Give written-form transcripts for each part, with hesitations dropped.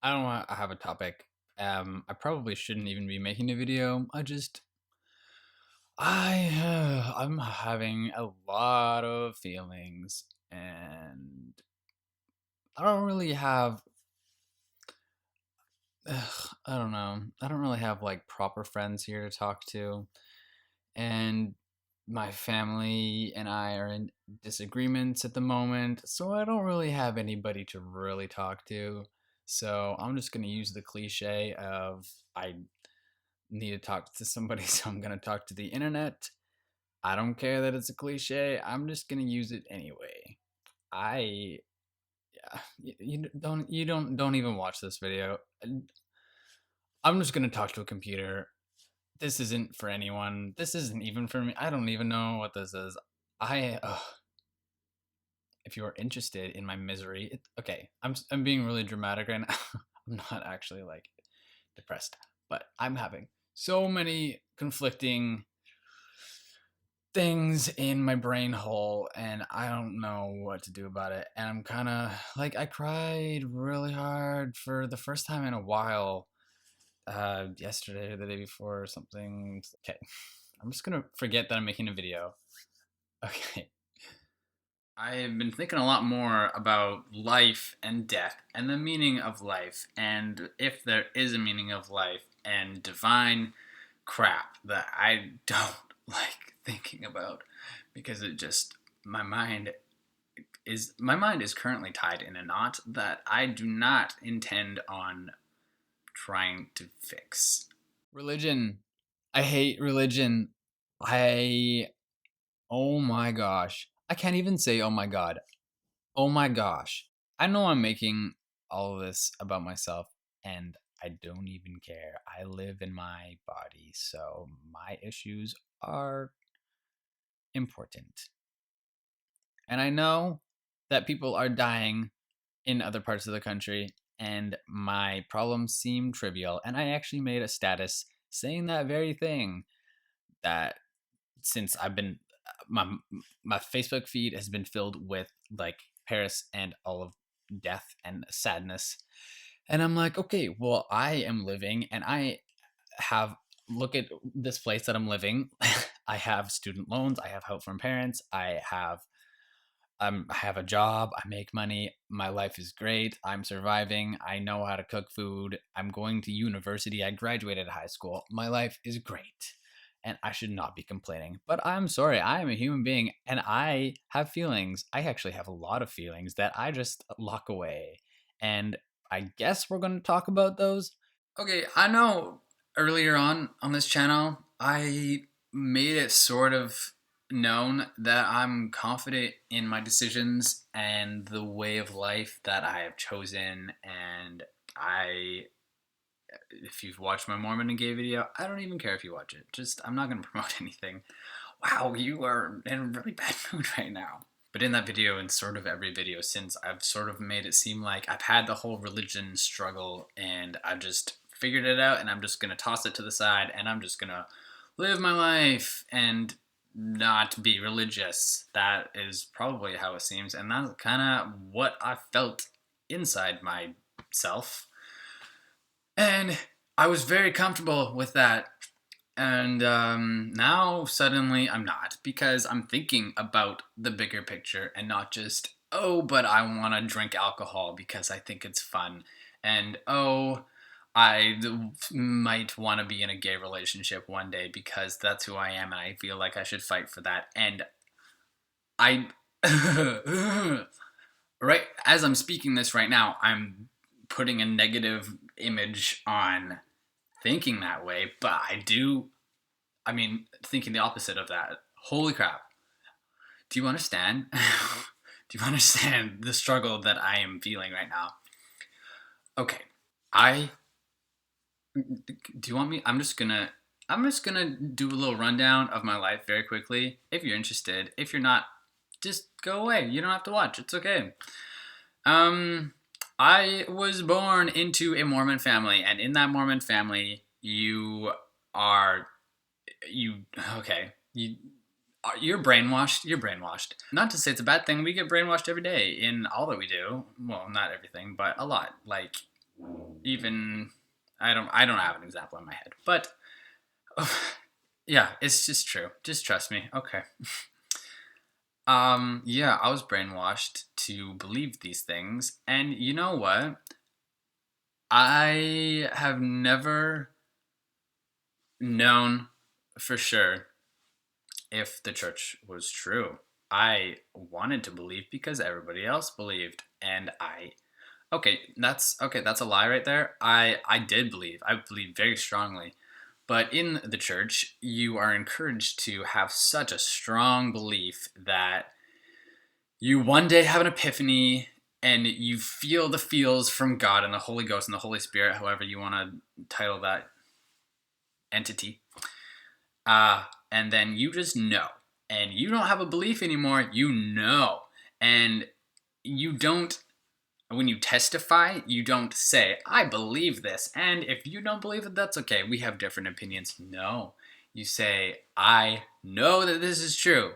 I don't want. I have a topic. I probably shouldn't even be making a video. I'm having a lot of feelings, and I don't really have. I don't know. I don't really have like proper friends here to talk to, and my family and I are in disagreements at the moment, so I don't really have anybody to really talk to. So I'm just gonna use the cliche of I need to talk to somebody, so I'm gonna talk to the internet. I don't care that it's a cliche. I'm just gonna use it anyway. I yeah, you don't even watch this video. I'm just gonna talk to a computer. This isn't for anyone. This isn't even for me. I don't even know what this is. I if you are interested in my misery, okay. I'm being really dramatic right now. I'm not actually like depressed, but I'm having so many conflicting things in my brain hole and I don't know what to do about it. And I'm kind of like I cried really hard for the first time in a while yesterday or the day before or something. Okay. I'm just going to forget that I'm making a video. Okay. I have been thinking a lot more about life and death and the meaning of life and if there is a meaning of life and divine crap that I don't like thinking about because it just my mind is currently tied in a knot that I do not intend on trying to fix. Religion. I hate religion. I oh my gosh. I can't even say oh my god. Oh my gosh. I know I'm making all of this about myself and I don't even care. I live in my body, so my issues are important. And I know that people are dying in other parts of the country, and my problems seem trivial. And I actually made a status saying that very thing that since I've been my my Facebook feed has been filled with like Paris and all of death and sadness. And I'm like, okay, well, I am living and I have look at this place that I'm living. I have student loans, I have help from parents, I have a job, I make money, my life is great, I'm surviving, I know how to cook food, I'm going to university, I graduated high school. My life is great. And I should not be complaining. But I'm sorry, I am a human being and I have feelings. I actually have a lot of feelings that I just lock away. And I guess we're going to talk about those. Okay, I know earlier on this channel, I made it sort of known that I'm confident in my decisions and the way of life that I have chosen. And if you've watched my Mormon and gay video, I don't even care if you watch it. Just, I'm not going to promote anything. Wow, you are in a really bad mood right now. But in that video, and sort of every video since, I've sort of made it seem like I've had the whole religion struggle and I've just figured it out and I'm just going to toss it to the side and I'm just going to live my life and not be religious. That is probably how it seems. And that's kind of what I felt inside myself. And I was very comfortable with that. And now suddenly I'm not because I'm thinking about the bigger picture and not just, oh, but I want to drink alcohol because I think it's fun. And oh, might want to be in a gay relationship one day because that's who I am and I feel like I should fight for that. And I, right as I'm speaking this right now, I'm putting a negative image on thinking that way, but I mean, thinking the opposite of that. Holy crap. Do you understand? Do you understand the struggle that I am feeling right now? Okay. I do you want me I'm just gonna do a little rundown of my life very quickly. If you're interested. If you're not, just go away. You don't have to watch. It's okay. Um I was born into a Mormon family, and in that Mormon family, are you okay you're brainwashed. You're brainwashed. Not to say it's a bad thing. We get brainwashed every day in all that we do. Well, not everything, but a lot. Like even I don't have an example in my head, but yeah, it's just true. Just trust me. Okay. Yeah, I was brainwashed to believe these things, and you know what? I have never known for sure if the church was true. I wanted to believe because everybody else believed, and that's a lie right there. I did believe. I believe very strongly. But in the church, you are encouraged to have such a strong belief that you one day have an epiphany and you feel the feels from God and the Holy Ghost and the Holy Spirit, however you want to title that entity. And then you just know. And you don't have a belief anymore, you know. And you don't, when you testify, you don't say, I believe this. And if you don't believe it, that's okay. We have different opinions. No. You say, I know that this is true.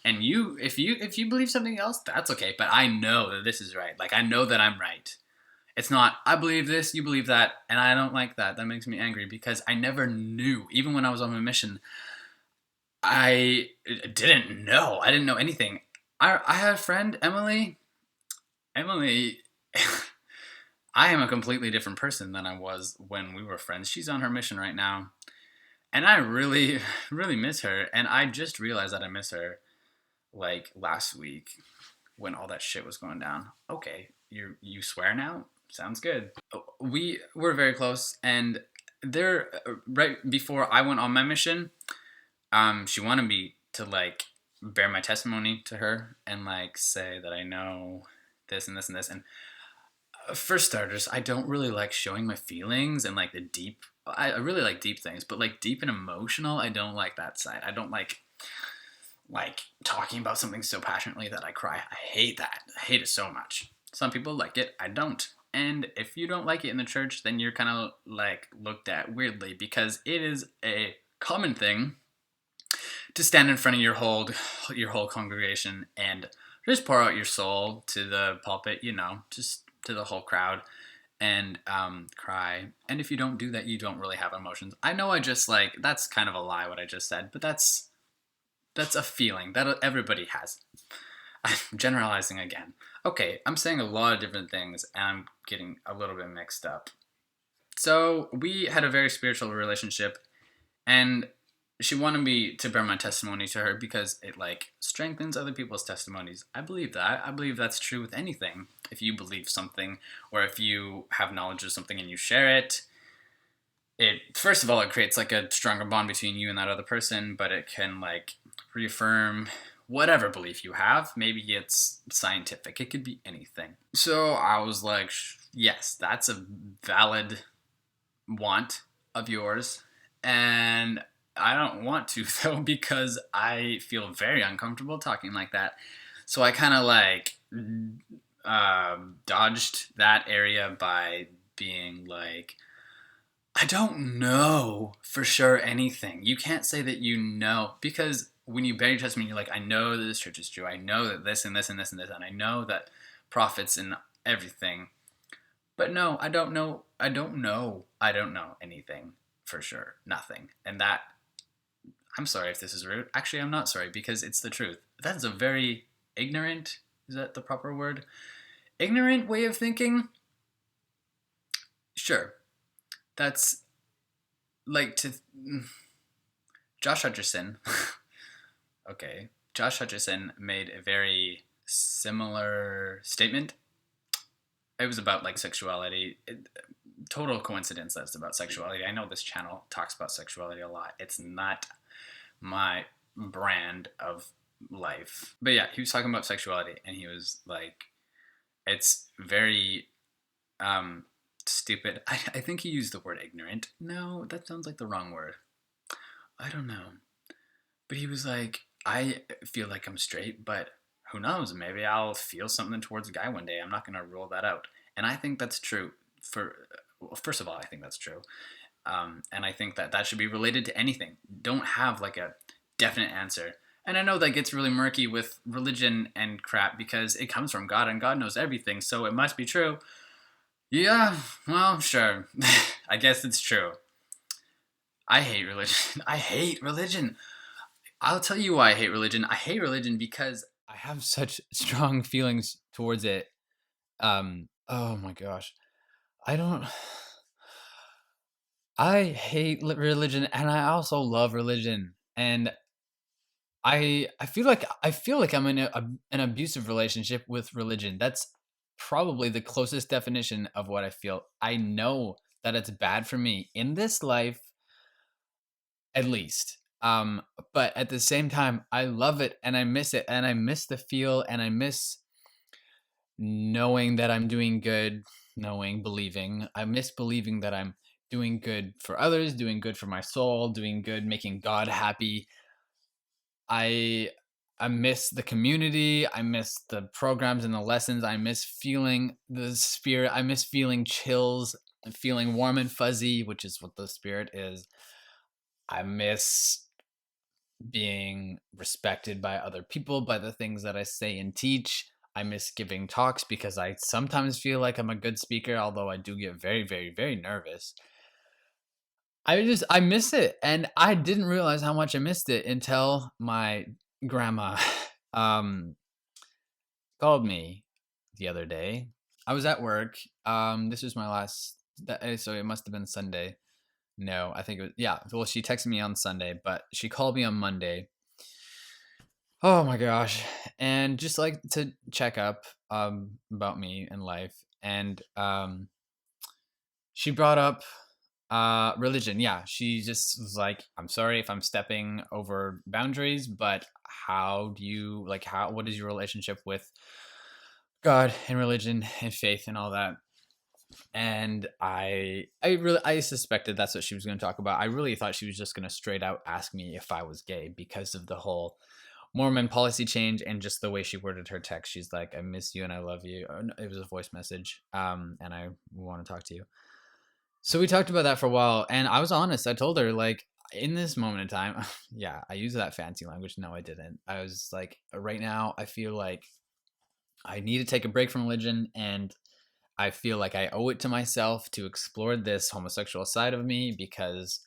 And if you believe something else, that's okay. But I know that this is right. Like I know that I'm right. It's not, I believe this, you believe that, and I don't like that. That makes me angry because I never knew. Even when I was on my mission, I didn't know. I didn't know anything. I had a friend, Emily. Emily, I am a completely different person than I was when we were friends. She's on her mission right now. And I really, really miss her. And I just realized that I miss her like last week when all that shit was going down. Okay, you swear now? Sounds good. We were very close, and there right before I went on my mission, she wanted me to like bear my testimony to her and like say that I know this and this and this. And for starters, I don't really like showing my feelings and like the deep. I really like deep things, but like deep and emotional, I don't like that side. I don't like talking about something so passionately that I cry. I hate that. I hate it so much. Some people like it. I don't. And if you don't like it in the church, then you're kind of like looked at weirdly because it is a common thing to stand in front of your whole congregation and just pour out your soul to the pulpit, just to the whole crowd and cry. And if you don't do that, you don't really have emotions. I know I just like that's kind of a lie what I just said, but that's a feeling that everybody has. I'm generalizing again. Okay, I'm saying a lot of different things and I'm getting a little bit mixed up. So we had a very spiritual relationship and she wanted me to bear my testimony to her because it like strengthens other people's testimonies. I believe that. I believe that's true with anything. If you believe something or if you have knowledge of something and you share it, it first of all it creates like a stronger bond between you and that other person, but it can like reaffirm whatever belief you have. Maybe it's scientific, it could be anything. So I was like, yes, that's a valid want of yours, and I don't want to though because I feel very uncomfortable talking like that. So I kind of like dodged that area by being like, I don't know for sure anything. You can't say that you know because when you bear your testimony, you're like, I know that this church is true. I know that this and this and this and this, and I know that prophets and everything. But no, I don't know. I don't know. I don't know anything for sure. Nothing. And that, I'm sorry if this is rude. Actually, I'm not sorry because it's the truth. That is a very ignorant, is that the proper word? Ignorant way of thinking? Sure. That's like to. Josh Hutcherson. Okay. Josh Hutcherson made a very similar statement. It was about like sexuality. Total coincidence that's about sexuality. I know this channel talks about sexuality a lot. It's not my brand of life. But yeah, he was talking about sexuality and he was like, it's very stupid. I think he used the word ignorant. No, that sounds like the wrong word. I don't know. But he was like, I feel like I'm straight, but who knows? Maybe I'll feel something towards a guy one day. I'm not going to rule that out. And I think that's true. First of all, I think that's true. And I think that should be related to anything. Don't have like a definite answer. And I know that gets really murky with religion and crap because it comes from God and God knows everything. So it must be true. Yeah, well, sure. I guess it's true. I hate religion. I hate religion. I'll tell you why I hate religion. I hate religion because I have such strong feelings towards it. Oh my gosh. I don't I hate religion and I also love religion. And I feel like I'm in an abusive relationship with religion. That's probably the closest definition of what I feel. I know that it's bad for me in this life, at least. But at the same time, I love it and I miss it and I miss the feel and I miss knowing that I'm doing good, knowing, believing. I miss believing that I'm doing good for others, doing good for my soul, doing good, making God happy. I I miss the community. I miss the programs and the lessons. I miss feeling the spirit. I miss feeling chills, feeling warm and fuzzy, which is what the spirit is. I miss being respected by other people, by the things that I say and teach. I miss giving talks because I sometimes feel like I'm a good speaker, although I do get very, very, very nervous. I miss it, and I didn't realize how much I missed it until my grandma um called me the other day. I was at work. This was my last so it must have been Sunday. No, I think it was, yeah. Well, she texted me on Sunday, but she called me on Monday. Oh my gosh. And just like to check up about me and life. And she brought up religion. Yeah, she just was like, I'm sorry if I'm stepping over boundaries, but how do you like how what is your relationship with God and religion and faith and all that? And I suspected that's what she was going to talk about. I really thought she was just going to straight out ask me if I was gay because of the whole Mormon policy change and just the way she worded her text. She's like, "I miss you and I love you." Oh, no, it was a voice message, and I want to talk to you. So we talked about that for a while, and I was honest. I told her like, in this moment in time, yeah, I use that fancy language. No, I didn't. I was like, right now, I feel like I need to take a break from religion, and I feel like I owe it to myself to explore this homosexual side of me because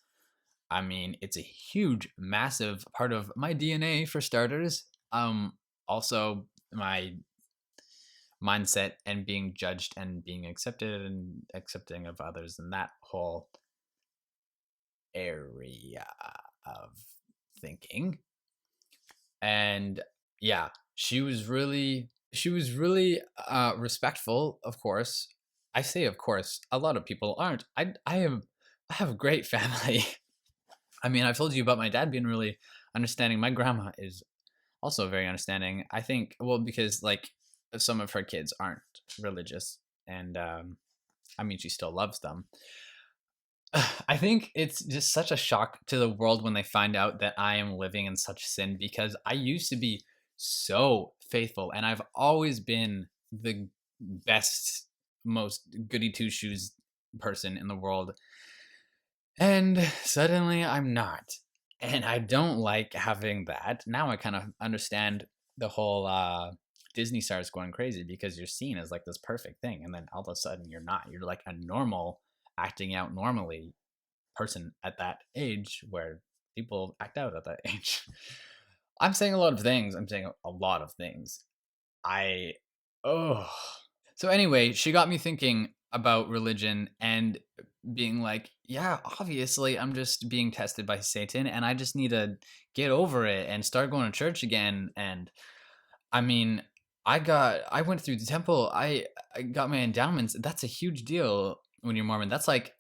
I mean, it's a huge, massive part of my DNA for starters. Also my mindset and being judged and being accepted and accepting of others and that whole area of thinking. And yeah, she was really respectful, of course. I say of course, a lot of people aren't. I have a great family. I mean, I've told you about my dad being really understanding. My grandma is also very understanding. I think, well, because like some of her kids aren't religious, and I mean, she still loves them. I think it's just such a shock to the world when they find out that I am living in such sin because I used to be so faithful and I've always been the best, most goody two shoes person in the world. And suddenly I'm not. And I don't like having that. Now I kind of understand the whole Disney stars going crazy because you're seen as like this perfect thing. And then all of a sudden you're not. You're like a normal, acting out normally person at that age where people act out at that age. I'm saying a lot of things. I'm saying a lot of things. I, oh. So anyway, she got me thinking about religion and being like, yeah, obviously I'm just being tested by Satan and I just need to get over it and start going to church again. And I mean, I went through the temple. I got my endowments. That's a huge deal when you're Mormon. That's like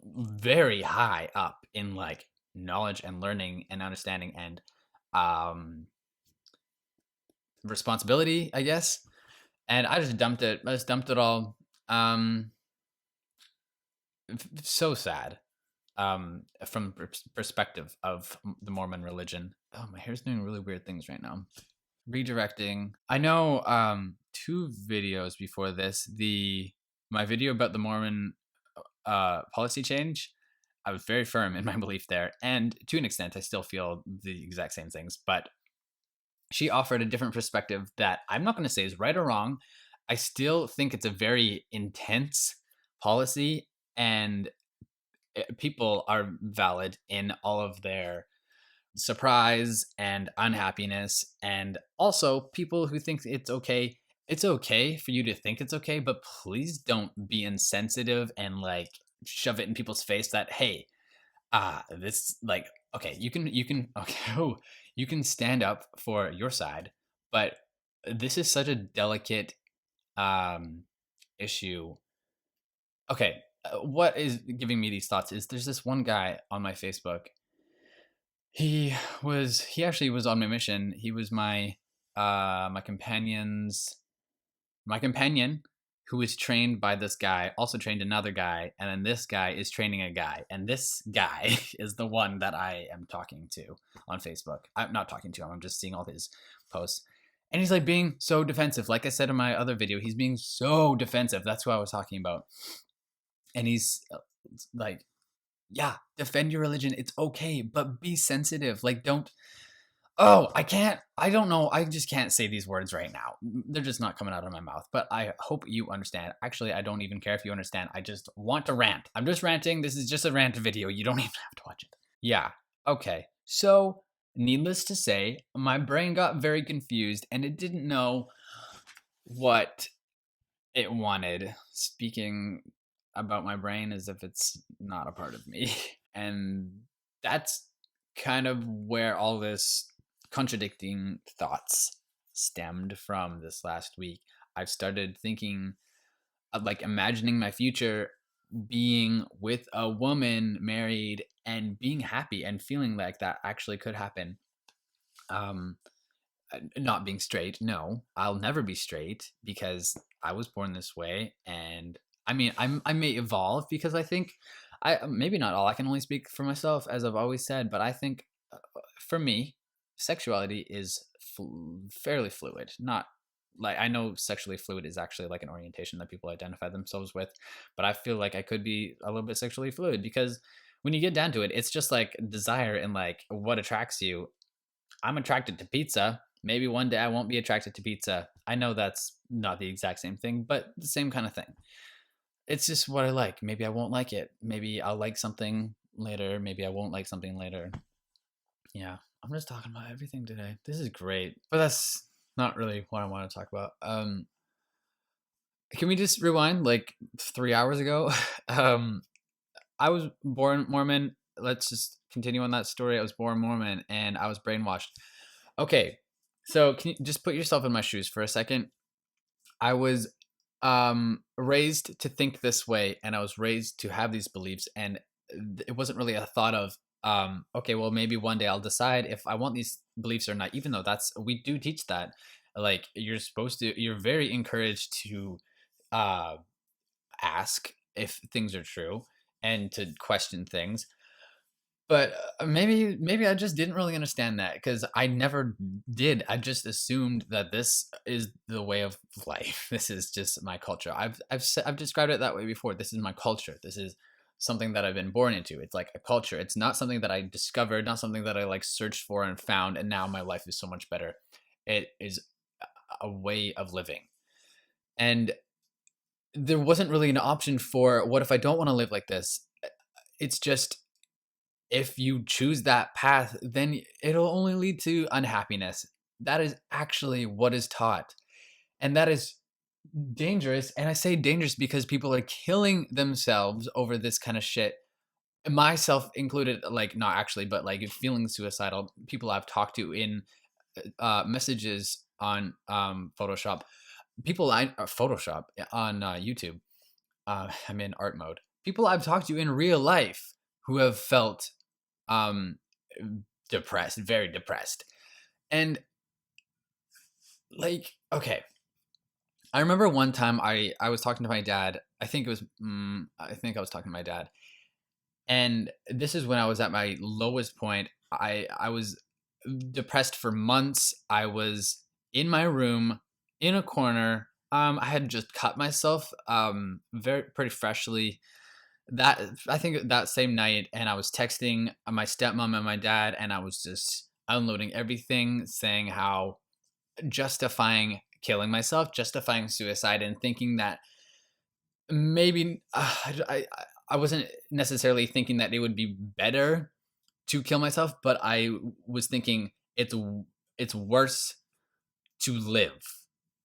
very high up in like knowledge and learning and understanding and um responsibility, I guess. And I just dumped it. I just dumped it all. Um so sad from perspective of the Mormon religion. Oh, my hair's doing really weird things right now. Redirecting. I know two videos before this, the my video about the Mormon policy change, I was very firm in my belief there, and to an extent I still feel the exact same things, but she offered a different perspective that I'm not going to say is right or wrong. I still think it's a very intense policy, and people are valid in all of their surprise and unhappiness. And also, people who think it's okay for you to think it's okay, but please don't be insensitive and like shove it in people's face that, hey, this like, okay, you can okay, oh, you can stand up for your side, but this is such a delicate um issue. Okay, what is giving me these thoughts is there's this one guy on my Facebook. He actually was on my mission. He was my companion's my companion, who was trained by this guy, also trained another guy, and then this guy is training a guy, and this guy is the one that I am talking to on Facebook. I'm not talking to him. I'm just seeing all his posts. And he's like being so defensive. Like I said in my other video, he's being so defensive. That's what I was talking about. And he's like, yeah, defend your religion. It's okay, but be sensitive. Like, don't. Oh, I can't. I don't know. I just can't say these words right now. They're just not coming out of my mouth. But I hope you understand. Actually, I don't even care if you understand. I just want to rant. I'm just ranting. This is just a rant video. You don't even have to watch it. Yeah. Okay. So, needless to say, my brain got very confused and it didn't know what it wanted. Speaking about my brain as if it's not a part of me. And that's kind of where all this contradicting thoughts stemmed from this last week. I've started thinking of like imagining my future being with a woman married and being happy and feeling like that actually could happen. Um, not being straight, no, I'll never be straight because I was born this way. And I mean, I may evolve because I think maybe not all. I can only speak for myself, as I've always said. But I think for me, sexuality is fairly fluid. Not like I know sexually fluid is actually like an orientation that people identify themselves with, but I feel like I could be a little bit sexually fluid because when you get down to it, it's just like desire and like what attracts you. I'm attracted to pizza. Maybe one day I won't be attracted to pizza. I know that's not the exact same thing, but the same kind of thing. It's just what I like. Maybe I won't like it. Maybe I'll like something later. Maybe I won't like something later. Yeah, I'm just talking about everything today. This is great, but that's not really what I want to talk about. Can we just rewind like 3 hours ago? um, I was born Mormon. Let's just continue on that story. I was born Mormon and I was brainwashed. Okay, so can you just put yourself in my shoes for a second? I was raised to think this way, and I was raised to have these beliefs, and it wasn't really a thought of okay, well maybe one day I'll decide if I want these beliefs or not. Even though that's we do teach that, like you're very encouraged to uh, ask if things are true and to question things. But maybe I just didn't really understand that because I never did. I just assumed that this is the way of life. This is just my culture. I've described it that way before. This is my culture. This is something that I've been born into. It's like a culture. It's not something that I discovered, not something that I like searched for and found, and now my life is so much better. It is a way of living. And there wasn't really an option for what if I don't want to live like this? It's just if you choose that path, then it'll only lead to unhappiness. That is actually what is taught. And that is dangerous. And I say dangerous because people are killing themselves over this kind of shit. Myself included, like, not actually, but like feeling suicidal. People I've talked to in messages on Photoshop. People I Photoshop on YouTube. I'm in art mode. People I've talked to in real life who have felt um depressed, very depressed. And like, okay, I remember one time I was talking to my dad. I think it was I think I was talking to my dad, and this is when I was at my lowest point. I was depressed for months. I was in my room in a corner. I had just cut myself very pretty freshly that I think that same night, and I was texting my stepmom and my dad, and I was just unloading everything, saying how justifying killing myself, justifying suicide, and thinking that maybe I wasn't necessarily thinking that it would be better to kill myself, but I was thinking it's worse to live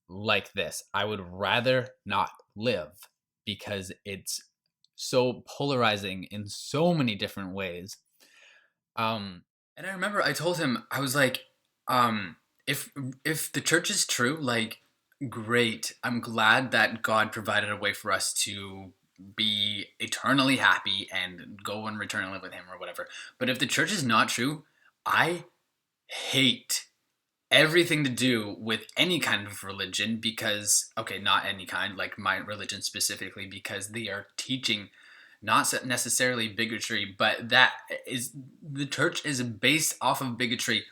like this. I would rather not live because it's so polarizing in so many different ways. And I remember I told him, I was like, um, if if the church is true, like, great. I'm glad that God provided a way for us to be eternally happy and go and return and live with Him or whatever. But if the church is not true, I hate everything to do with any kind of religion because, okay, not any kind, like my religion specifically, because they are teaching not necessarily bigotry, but that is the church is based off of bigotry.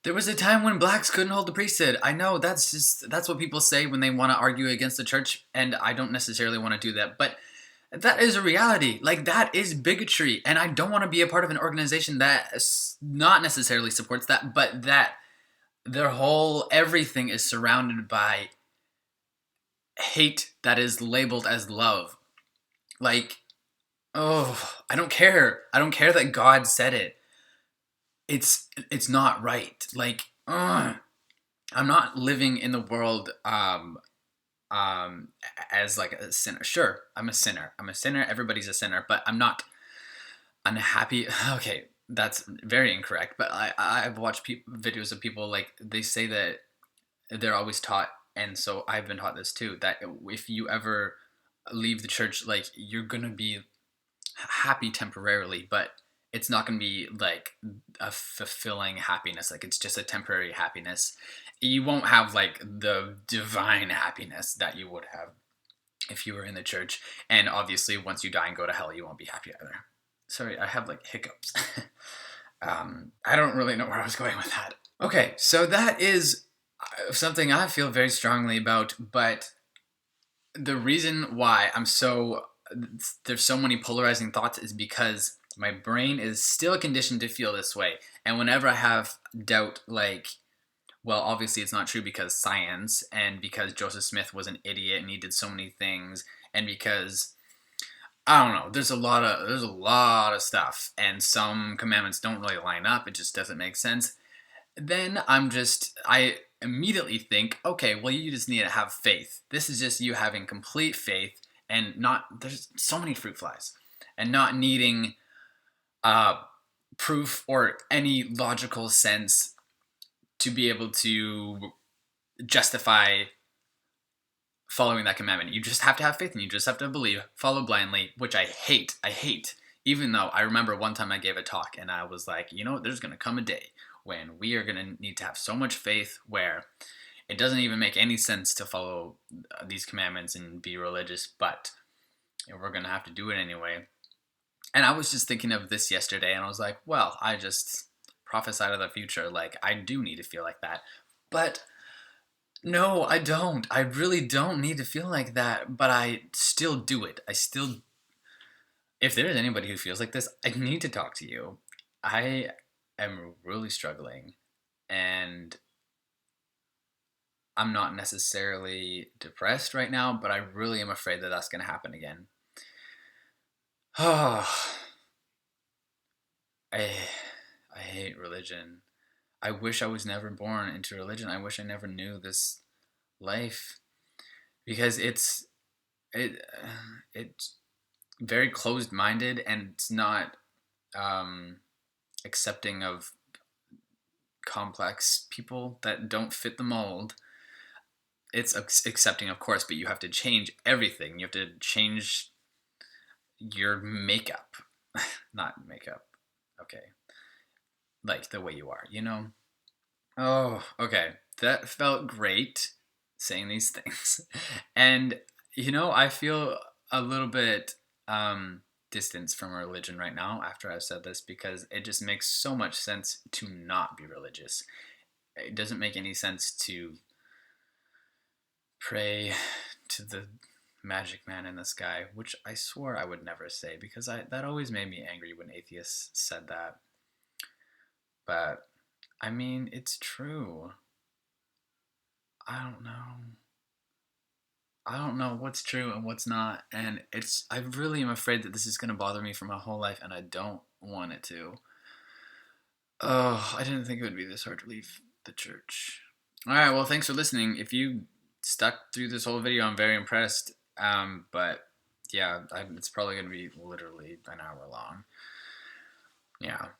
There was a time when blacks couldn't hold the priesthood. I know that's what people say when they want to argue against the church, and I don't necessarily want to do that, but that is a reality. Like, that is bigotry, and I don't want to be a part of an organization that not necessarily supports that, but that their whole everything is surrounded by hate that is labeled as love. Like, oh, I don't care. I don't care that God said it. It's not right. Like, I'm not living in the world as like a sinner. Sure, I'm a sinner. I'm a sinner. Everybody's a sinner, but I'm not unhappy. Okay, that's very incorrect. But I've watched videos of people, like, they say that they're always taught, and so I've been taught this too, that if you ever leave the church, like, you're gonna be happy temporarily, but it's not gonna be like a fulfilling happiness. Like, it's just a temporary happiness. You won't have like the divine happiness that you would have if you were in the church. And obviously, once you die and go to hell, you won't be happy either. Sorry, I have like hiccups. I don't really know where I was going with that. Okay, so that is something I feel very strongly about, but the reason why there's so many polarizing thoughts is because my brain is still conditioned to feel this way. And whenever I have doubt, like, well, obviously it's not true because science, and because Joseph Smith was an idiot and he did so many things, and because I don't know, there's a lot of stuff, and some commandments don't really line up. It just doesn't make sense. Then I immediately think, okay, well, you just need to have faith. This is just you having complete faith, and not, there's so many fruit flies, and not needing proof or any logical sense to be able to justify following that commandment. You just have to have faith, and you just have to believe, follow blindly, which I hate. I hate. Even though I remember one time I gave a talk and I was like, there's going to come a day when we are going to need to have so much faith where it doesn't even make any sense to follow these commandments and be religious, but we're going to have to do it anyway. And I was just thinking of this yesterday, and I was like, well, I just prophesied of the future. Like, I do need to feel like that. But no, I don't. I really don't need to feel like that, but I still do it. If there's anybody who feels like this, I need to talk to you. I am really struggling, and I'm not necessarily depressed right now, but I really am afraid that that's going to happen again. Oh, I hate religion. I wish I was never born into religion. I wish I never knew this life, because it it's very closed-minded, and it's not accepting of complex people that don't fit the mold. It's accepting, of course, but you have to change everything. You have to change your makeup. Not makeup. Okay. Like the way you are, Oh, okay. That felt great saying these things. And, I feel a little bit distance from religion right now after I've said this, because it just makes so much sense to not be religious. It doesn't make any sense to pray to the magic man in the sky, which I swore I would never say, because that always made me angry when atheists said that. But I mean, it's true. I don't know. I don't know what's true and what's not, and I really am afraid that this is gonna bother me for my whole life, and I don't want it to. Oh, I didn't think it would be this hard to leave the church. All right, well, thanks for listening. If you stuck through this whole video, I'm very impressed. But yeah, it's probably gonna be literally an hour long. Yeah.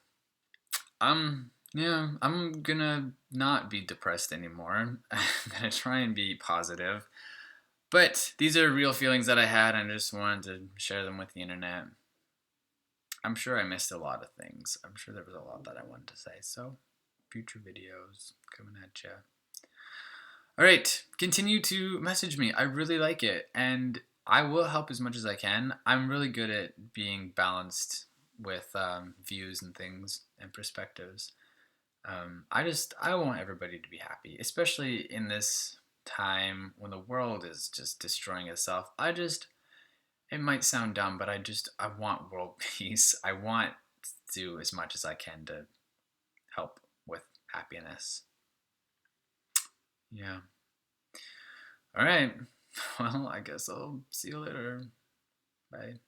Yeah, I'm gonna not be depressed anymore. I'm gonna try and be positive. But these are real feelings that I had, and I just wanted to share them with the internet. I'm sure I missed a lot of things. I'm sure there was a lot that I wanted to say. So, future videos coming at you. All right, continue to message me. I really like it, and I will help as much as I can. I'm really good at being balanced with views and things and perspectives. I want everybody to be happy, especially in this time when the world is just destroying itself. It might sound dumb, but I want world peace. I want to do as much as I can to help with happiness. Yeah. All right. Well, I guess I'll see you later. Bye.